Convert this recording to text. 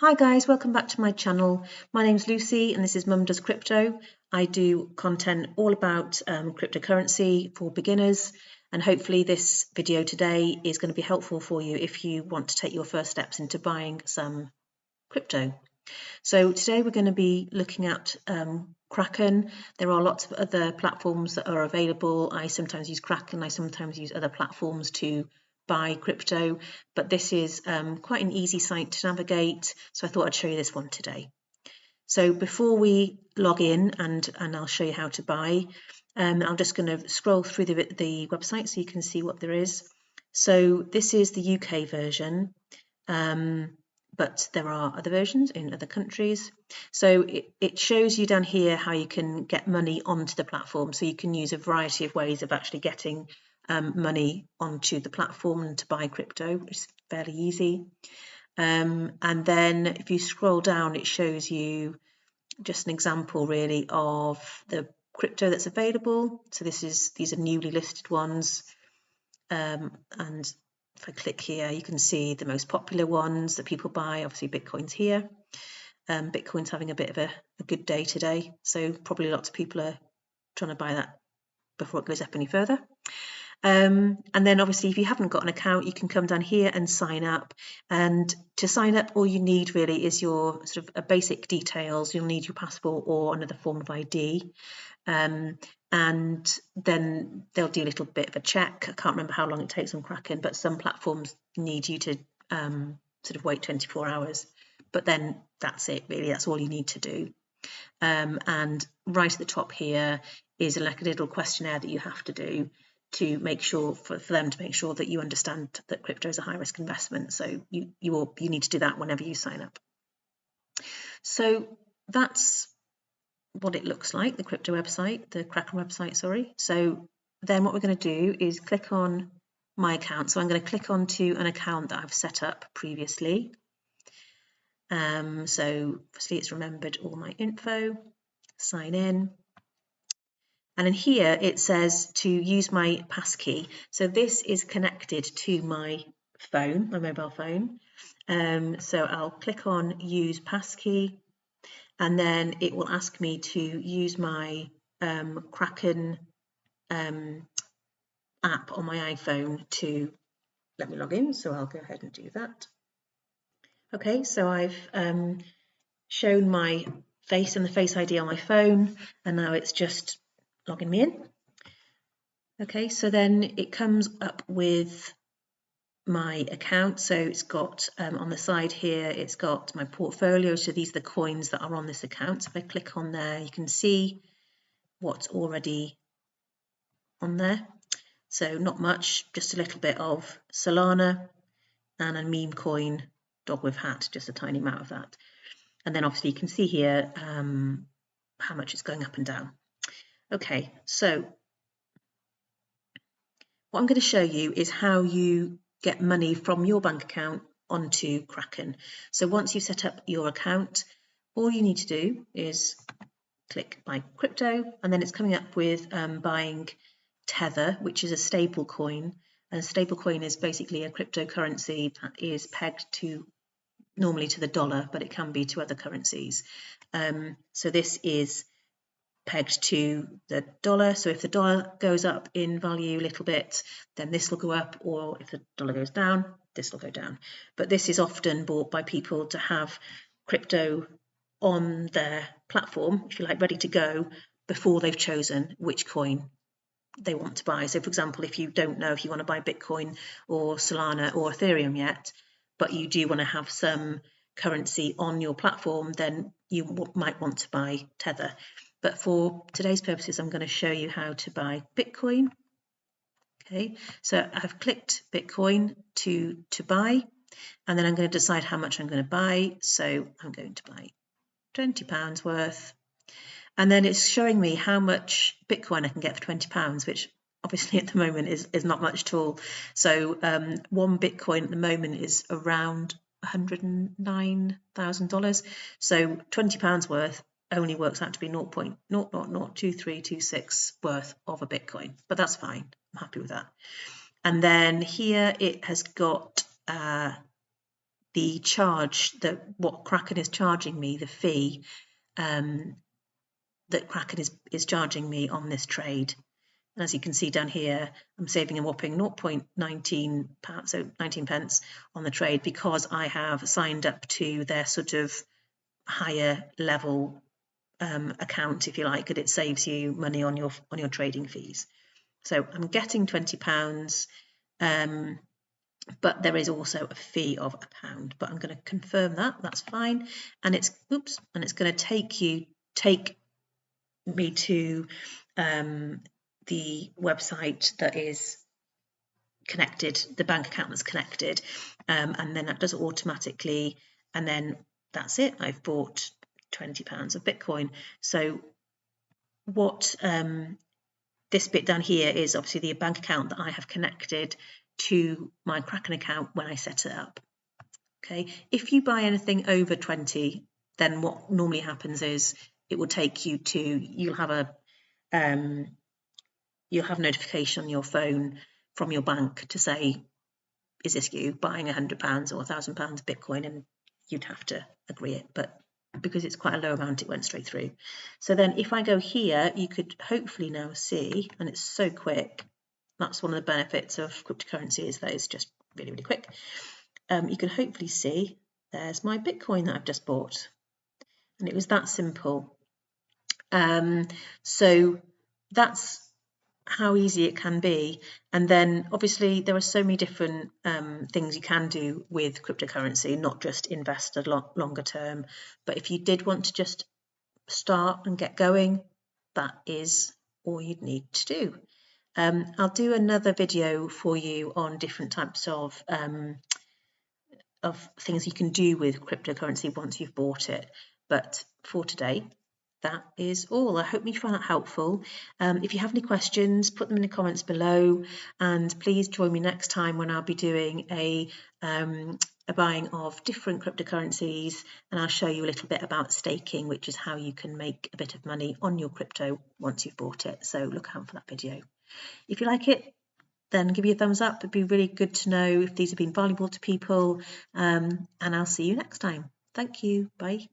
Hi guys, welcome back to my channel. My name's Lucy and this is Mum Does Crypto. I do content all about cryptocurrency for beginners, and hopefully this video today is going to be helpful for you if you want to take your first steps into buying some crypto. So today we're going to be looking at Kraken. There are lots of other platforms that are available. I sometimes use Kraken, I sometimes use other platforms to buy crypto, but this is quite an easy site to navigate, so I thought I'd show you this one today. So before we log in and I'll show you how to buy, I'm just going to scroll through the website so you can see what there is. So this is the UK version, but there are other versions in other countries. So it shows you down here how you can get money onto the platform. So you can use a variety of ways of actually getting money onto the platform and to buy crypto, which is fairly easy. And then if you scroll down, it shows you just an example really of the crypto that's available. So these are newly listed ones. And if I click here, you can see the most popular ones that people buy. Obviously Bitcoin's here. Bitcoin's having a bit of a good day today. So probably lots of people are trying to buy that before it goes up any further. And then obviously if you haven't got an account, you can come down here and sign up. And to sign up, all you need really is your sort of basic details. You'll need your passport or another form of ID. And then they'll do a little bit of a check. I can't remember how long it takes on Kraken, but some platforms need you to sort of wait 24 hours. But then that's it really, that's all you need to do. And right at the top here is like a little questionnaire that you have to do to make sure for them to make sure that you understand that crypto is a high risk investment. So you need to do that whenever you sign up. So that's what it looks like, the crypto website, the Kraken website, sorry. So then what we're going to do is click on my account. So I'm going to click onto an account that I've set up previously. So obviously it's remembered all my info, sign in. And in here it says to use my passkey. So this is connected to my phone, my mobile phone. So I'll click on use passkey, and then it will ask me to use my Kraken app on my iPhone to let me log in. So I'll go ahead and do that. Okay, so I've shown my face and the Face ID on my phone, and now it's just logging me in. Okay, so then it comes up with my account. So it's got on the side here, it's got my portfolio. So these are the coins that are on this account. So if I click on there, you can see what's already on there. So not much, just a little bit of Solana and a meme coin, dog with hat, just a tiny amount of that. And then obviously you can see here how much it's going up and down. Okay, so what I'm going to show you is how you get money from your bank account onto Kraken. So once you've set up your account, all you need to do is click buy crypto, and then it's coming up with buying Tether, which is a stable coin. And a stable coin is basically a cryptocurrency that is pegged to normally to the dollar, but it can be to other currencies. So this is pegged to the dollar. So if the dollar goes up in value a little bit, then this will go up, or if the dollar goes down, this will go down. But this is often bought by people to have crypto on their platform, if you like, ready to go before they've chosen which coin they want to buy. So for example, if you don't know if you want to buy Bitcoin or Solana or Ethereum yet, but you do want to have some currency on your platform, then you might want to buy Tether. But for today's purposes, I'm going to show you how to buy Bitcoin. Okay, so I've clicked Bitcoin to buy, and then I'm going to decide how much I'm going to buy. So I'm going to buy £20 worth. And then it's showing me how much Bitcoin I can get for £20, which obviously at the moment is not much at all. So one Bitcoin at the moment is around $109,000. So £20 worth only works out to be 0.0002326 worth of a Bitcoin, but that's fine. I'm happy with that. And then here it has got the charge that what Kraken is charging me, the fee that Kraken is charging me on this trade. And as you can see down here, I'm saving a whopping 0.19 pounds, so 19 pence on the trade, because I have signed up to their sort of higher level account, if you like, and it saves you money on your trading fees. So I'm getting £20, but there is also a fee of £1. But I'm going to confirm that. That's fine, and it's going to take me to the website that is connected, the bank account that's connected, and then that does it automatically, and then that's it. I've bought £20 of Bitcoin. So what this bit down here is obviously the bank account that I have connected to my Kraken account when I set it up. Okay, if you buy anything over 20, then what normally happens is it will take you to, you'll have notification on your phone from your bank to say, is this you buying £100 or £1,000 Bitcoin? And you'd have to agree it, but because it's quite a low amount, it went straight through. So then if I go here, you could hopefully now see, and it's so quick. That's one of the benefits of cryptocurrency, is that it's just really, really quick. You can hopefully see there's my Bitcoin that I've just bought, and it was that simple. So that's how easy it can be. And then obviously there are so many different things you can do with cryptocurrency, not just invest a longer term, but if you did want to just start and get going, that is all you'd need to do. I'll do another video for you on different types of things you can do with cryptocurrency once you've bought it. But for today, that is all. I hope you found that helpful. If you have any questions, put them in the comments below, and please join me next time when I'll be doing a buying of different cryptocurrencies, and I'll show you a little bit about staking, which is how you can make a bit of money on your crypto once you've bought it. So look out for that video. If you like it, then give me a thumbs up. It'd be really good to know if these have been valuable to people, and I'll see you next time. Thank you. Bye.